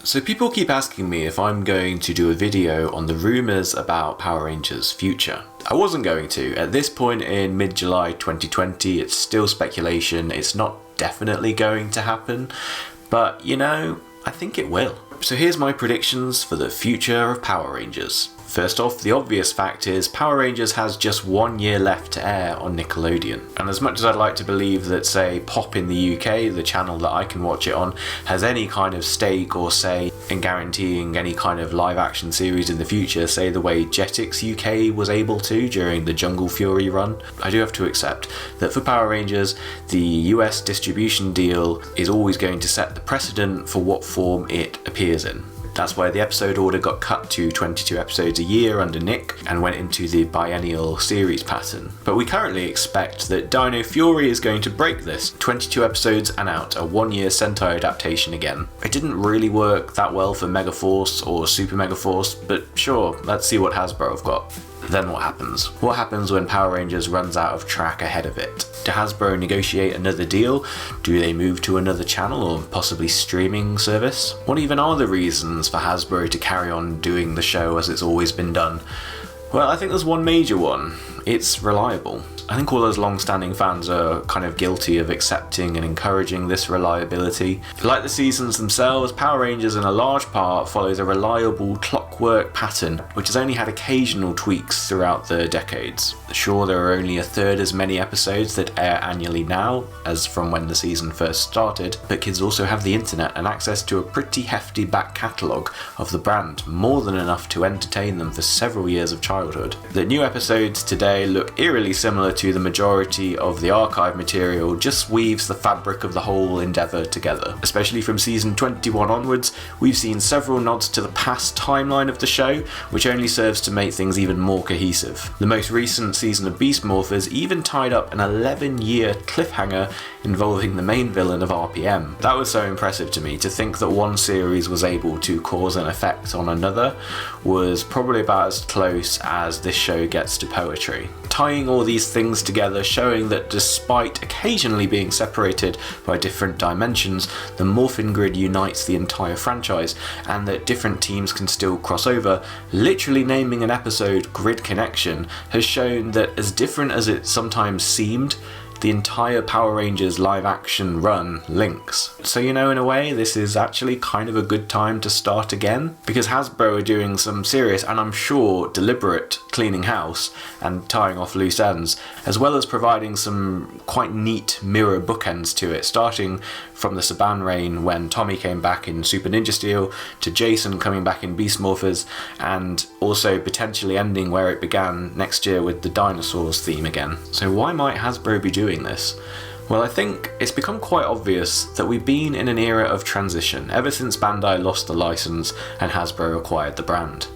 So people keep asking me if I'm going to do a video on the rumours about Power Rangers' future. I wasn't going to. At this point in mid-July 2020, it's still speculation, it's not definitely going to happen, but you know, I think it will. So here's my predictions for the future of Power Rangers. First off, the obvious fact is Power Rangers has just 1 year left to air on Nickelodeon. And as much as I'd like to believe that, say, Pop in the UK, the channel that I can watch it on, has any kind of stake or say in guaranteeing any kind of live action series in the future, say the way Jetix UK was able to during the Jungle Fury run, I do have to accept that for Power Rangers, the US distribution deal is always going to set the precedent for what form it appears in. That's why the episode order got cut to 22 episodes a year under Nick and went into the biennial series pattern. But we currently expect that Dino Fury is going to break this, 22 episodes and out, a 1 year Sentai adaptation again. It didn't really work that well for Megaforce or Super Megaforce, but sure, let's see what Hasbro have got. Then what happens? What happens when Power Rangers runs out of track ahead of it? Do Hasbro negotiate another deal? Do they move to another channel or possibly streaming service? What even are the reasons for Hasbro to carry on doing the show as it's always been done? Well, I think there's one major one. It's reliable. I think all those long-standing fans are kind of guilty of accepting and encouraging this reliability. Like the seasons themselves, Power Rangers in a large part follows a reliable clockwork pattern, which has only had occasional tweaks throughout the decades. Sure, there are only a third as many episodes that air annually now as from when the season first started, but kids also have the internet and access to a pretty hefty back catalogue of the brand, more than enough to entertain them for several years of childhood. The new episodes today look eerily similar to the majority of the archive material, just weaves the fabric of the whole endeavour together. Especially from season 21 onwards, we've seen several nods to the past timeline of the show, which only serves to make things even more cohesive. The most recent season of Beast Morphers even tied up an 11-year cliffhanger involving the main villain of RPM. That was so impressive to me. To think that one series was able to cause an effect on another was probably about as close as this show gets to poetry. Tying all these things together, showing that despite occasionally being separated by different dimensions, the Morphin Grid unites the entire franchise, and that different teams can still cross over. Literally naming an episode Grid Connection has shown that as different as it sometimes seemed, the entire Power Rangers live action run links. So you know, in a way, this is actually kind of a good time to start again, because Hasbro are doing some serious, and I'm sure deliberate, cleaning house and tying off loose ends, as well as providing some quite neat mirror bookends to it, starting from the Saban reign when Tommy came back in Super Ninja Steel, to Jason coming back in Beast Morphers, and also potentially ending where it began next year with the dinosaurs theme again. So why might Hasbro be doing this? Well, I think it's become quite obvious that we've been in an era of transition ever since Bandai lost the license and Hasbro acquired the brand.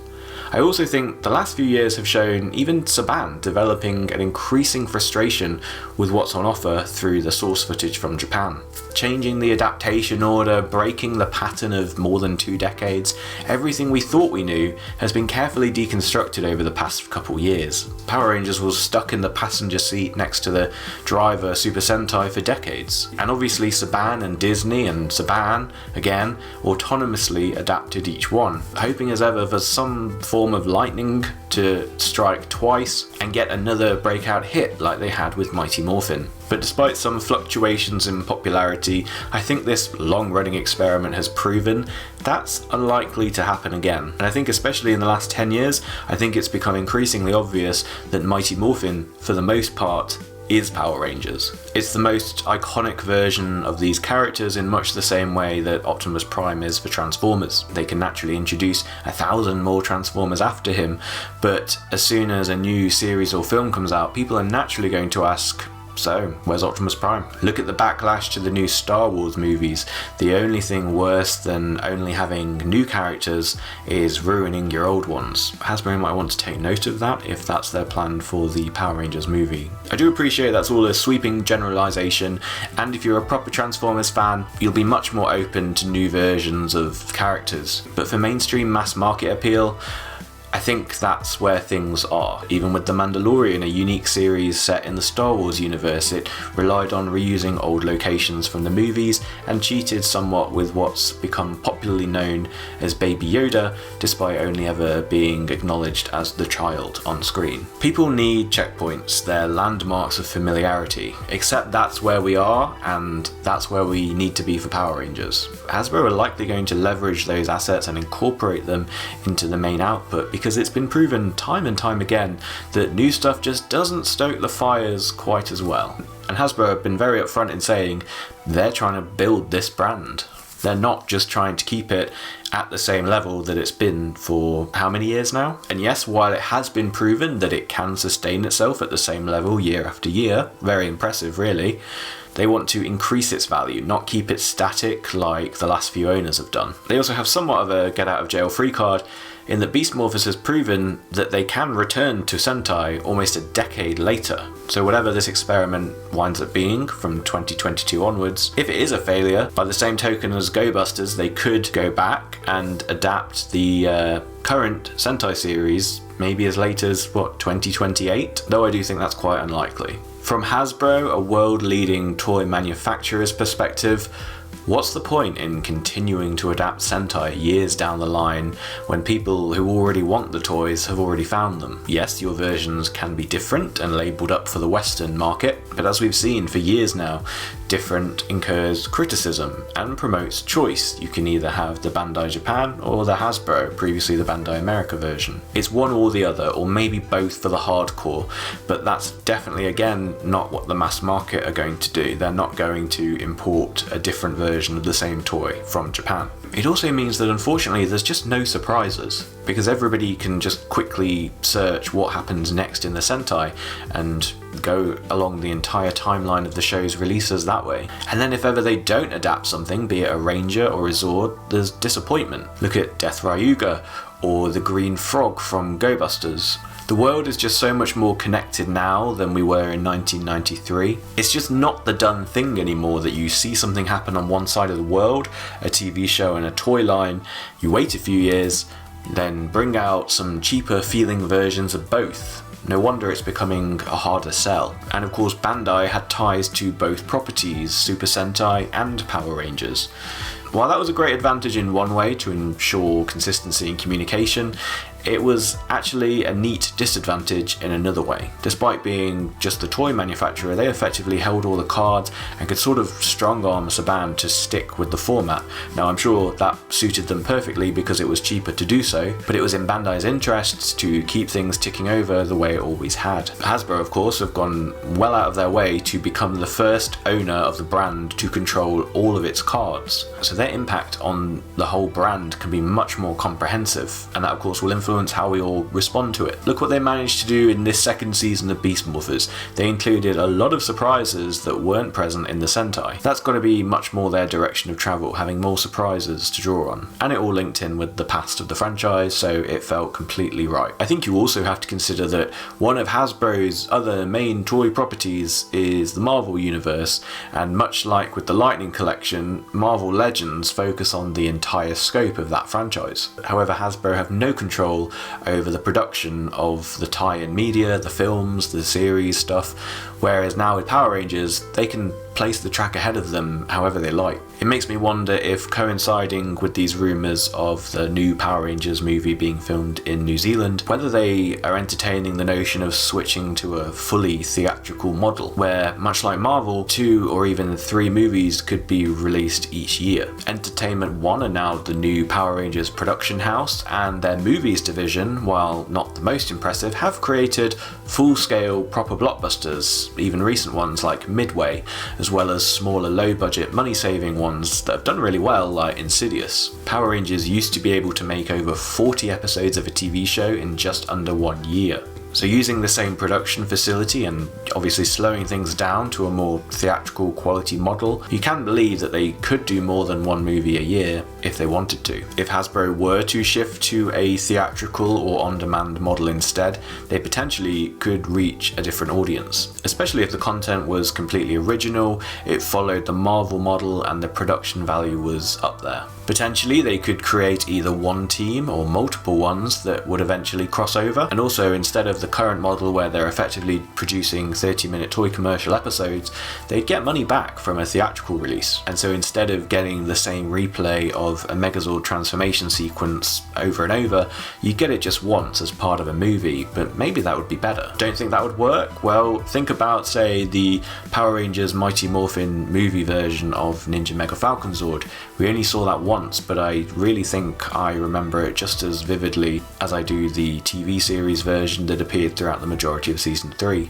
I also think the last few years have shown even Saban developing an increasing frustration with what's on offer through the source footage from Japan. Changing the adaptation order, breaking the pattern of more than 2 decades, everything we thought we knew has been carefully deconstructed over the past couple years. Power Rangers was stuck in the passenger seat next to the driver Super Sentai for decades, and obviously Saban and Disney and Saban, again, autonomously adapted each one, hoping as ever for some form of lightning to strike twice and get another breakout hit like they had with Mighty Morphin. But despite some fluctuations in popularity, I think this long-running experiment has proven that's unlikely to happen again. And I think especially in the last 10 years, I think it's become increasingly obvious that Mighty Morphin, for the most part, is Power Rangers. It's the most iconic version of these characters in much the same way that Optimus Prime is for Transformers. They can naturally introduce 1,000 more Transformers after him, but as soon as a new series or film comes out, people are naturally going to ask, so, where's Optimus Prime? Look at the backlash to the new Star Wars movies. The only thing worse than only having new characters is ruining your old ones. Hasbro might want to take note of that if that's their plan for the Power Rangers movie. I do appreciate that's all a sweeping generalisation, and if you're a proper Transformers fan, you'll be much more open to new versions of characters. But for mainstream mass market appeal, I think that's where things are. Even with The Mandalorian, a unique series set in the Star Wars universe, it relied on reusing old locations from the movies and cheated somewhat with what's become popularly known as Baby Yoda, despite only ever being acknowledged as the child on screen. People need checkpoints, they're landmarks of familiarity, except that's where we are, and that's where we need to be for Power Rangers. Hasbro are likely going to leverage those assets and incorporate them into the main output, because it's been proven time and time again that new stuff just doesn't stoke the fires quite as well. And Hasbro have been very upfront in saying they're trying to build this brand. They're not just trying to keep it at the same level that it's been for how many years now? And yes, while it has been proven that it can sustain itself at the same level year after year, very impressive really, they want to increase its value, not keep it static like the last few owners have done. They also have somewhat of a get out of jail free card in that Beast Morphers has proven that they can return to Sentai almost a decade later. So whatever this experiment winds up being from 2022 onwards, if it is a failure, by the same token as Go Busters, they could go back and adapt the current Sentai series maybe as late as, 2028? Though I do think that's quite unlikely. From Hasbro, a world-leading toy manufacturer's perspective, what's the point in continuing to adapt Sentai years down the line when people who already want the toys have already found them? Yes, your versions can be different and labelled up for the Western market, but as we've seen for years now, different incurs criticism and promotes choice. You can either have the Bandai Japan or the Hasbro, previously the Bandai America version. It's one or the other, or maybe both for the hardcore, but that's definitely, again, not what the mass market are going to do. They're not going to import a different version of the same toy from Japan. It also means that unfortunately there's just no surprises, because everybody can just quickly search what happens next in the Sentai and go along the entire timeline of the show's releases that way. And then if ever they don't adapt something, be it a Ranger or a Zord, there's disappointment. Look at Death Ryuga or the Green Frog from Go Busters. The world is just so much more connected now than we were in 1993. It's just not the done thing anymore that you see something happen on one side of the world, a TV show and a toy line, you wait a few years, then bring out some cheaper feeling versions of both. No wonder it's becoming a harder sell. And of course Bandai had ties to both properties, Super Sentai and Power Rangers. While that was a great advantage in one way to ensure consistency in communication, it was actually a neat disadvantage in another way. Despite being just the toy manufacturer, they effectively held all the cards and could sort of strong-arm Saban to stick with the format. Now I'm sure that suited them perfectly because it was cheaper to do so, but it was in Bandai's interests to keep things ticking over the way it always had. Hasbro, of course, have gone well out of their way to become the first owner of the brand to control all of its cards. So their impact on the whole brand can be much more comprehensive, and that of course will influence how we all respond to it. Look what they managed to do in this second season of Beast Morphers. They included a lot of surprises that weren't present in the Sentai. That's got to be much more their direction of travel, having more surprises to draw on. And it all linked in with the past of the franchise, so it felt completely right. I think you also have to consider that one of Hasbro's other main toy properties is the Marvel Universe, and much like with the Lightning Collection, Marvel Legends focus on the entire scope of that franchise. However, Hasbro have no control over the production of the tie-in media, the films, the series stuff, whereas now with Power Rangers, they can place the track ahead of them however they like. It makes me wonder if, coinciding with these rumours of the new Power Rangers movie being filmed in New Zealand, whether they are entertaining the notion of switching to a fully theatrical model, where, much like Marvel, 2 or even 3 movies could be released each year. Entertainment One are now the new Power Rangers production house, and their movies division, while not the most impressive, have created full-scale proper blockbusters, even recent ones like Midway, as well as smaller low-budget money-saving ones that have done really well, like Insidious. Power Rangers used to be able to make over 40 episodes of a TV show in just under 1 year. So using the same production facility and obviously slowing things down to a more theatrical quality model, you can believe that they could do more than 1 movie a year if they wanted to. If Hasbro were to shift to a theatrical or on-demand model instead, they potentially could reach a different audience, especially if the content was completely original, it followed the Marvel model and the production value was up there. Potentially they could create either one team or multiple ones that would eventually cross over, and also instead of the current model where they're effectively producing 30-minute toy commercial episodes, they'd get money back from a theatrical release. And so instead of getting the same replay of a Megazord transformation sequence over and over, you get it just once as part of a movie, but maybe that would be better. Don't think that would work? Well, think about, say, the Power Rangers Mighty Morphin movie version of Ninja Mega Falcon Zord. We only saw that once, but I really think I remember it just as vividly as I do the TV series version that appeared throughout the majority of Season 3.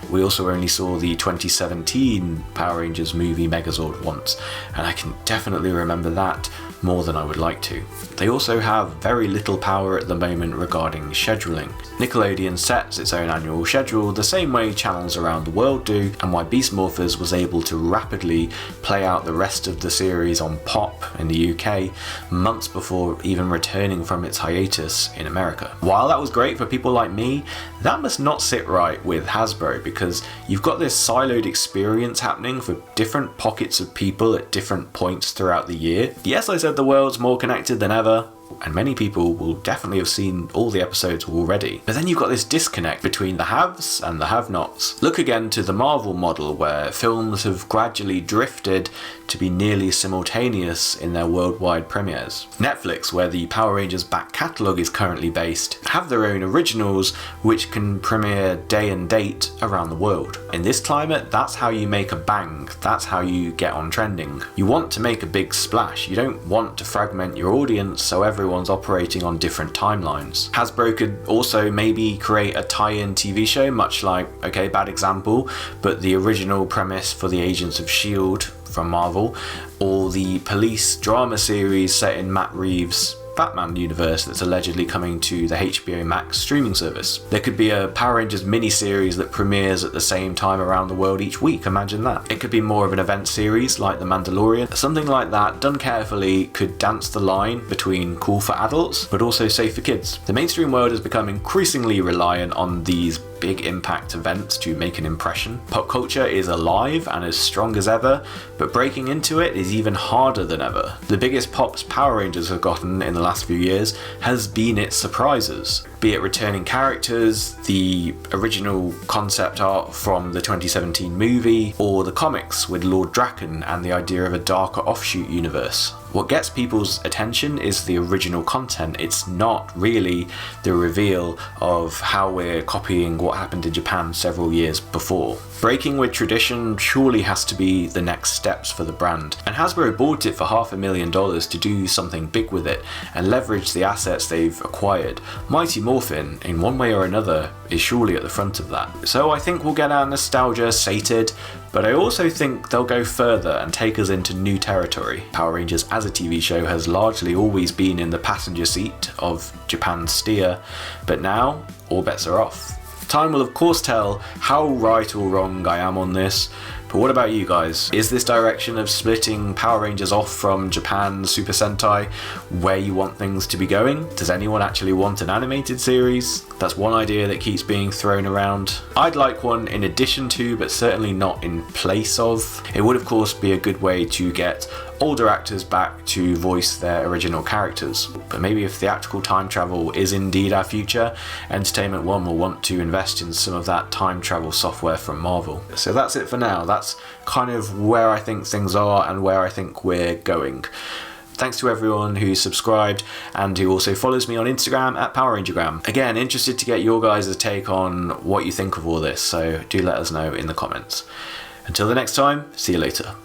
We also only saw the 2017 Power Rangers movie Megazord once, and I can definitely remember that more than I would like to. They also have very little power at the moment regarding scheduling. Nickelodeon sets its own annual schedule the same way channels around the world do, and why Beast Morphers was able to rapidly play out the rest of the series on Pop in the UK months before even returning from its hiatus in America. While that was great for people like me, that must not sit right with Hasbro, because you've got this siloed experience happening for different pockets of people at different points throughout the year. Yes, I said the world's more connected than ever, and many people will definitely have seen all the episodes already. But then you've got this disconnect between the haves and the have-nots. Look again to the Marvel model, where films have gradually drifted to be nearly simultaneous in their worldwide premieres. Netflix, where the Power Rangers back catalogue is currently based, have their own originals which can premiere day and date around the world. In this climate, that's how you make a bang, that's how you get on trending. You want to make a big splash, you don't want to fragment your audience so everyone's operating on different timelines. Hasbro could also maybe create a tie-in TV show, much like, okay, bad example, but the original premise for the Agents of S.H.I.E.L.D. from Marvel, or the police drama series set in Matt Reeves' Batman universe that's allegedly coming to the HBO Max streaming service. There could be a Power Rangers mini-series that premieres at the same time around the world each week, imagine that. It could be more of an event series like The Mandalorian. Something like that, done carefully, could dance the line between cool for adults, but also safe for kids. The mainstream world has become increasingly reliant on these big impact events to make an impression. Pop culture is alive and as strong as ever, but breaking into it is even harder than ever. The biggest pops Power Rangers have gotten in the last few years has been its surprises. Be it returning characters, the original concept art from the 2017 movie, or the comics with Lord Draken and the idea of a darker offshoot universe. What gets people's attention is the original content. It's not really the reveal of how we're copying what happened in Japan several years before. Breaking with tradition surely has to be the next steps for the brand, and Hasbro bought it for $500,000 to do something big with it and leverage the assets they've acquired. Mighty Morphin, in one way or another, is surely at the front of that. So I think we'll get our nostalgia sated, but I also think they'll go further and take us into new territory. Power Rangers as a TV show has largely always been in the passenger seat of Japan's steer, but now all bets are off. Time will of course tell how right or wrong I am on this, but what about you guys? Is this direction of splitting Power Rangers off from Japan's Super Sentai where you want things to be going? Does anyone actually want an animated series? That's one idea that keeps being thrown around. I'd like one in addition to, but certainly not in place of. It would of course be a good way to get older actors back to voice their original characters. But maybe if theatrical time travel is indeed our future, Entertainment One will want to invest in some of that time travel software from Marvel. So that's it for now. That's kind of where I think things are and where I think we're going. Thanks to everyone who subscribed and who also follows me on Instagram at PowerRangergram. Again, interested to get your guys' take on what you think of all this, so do let us know in the comments. Until the next time, see you later.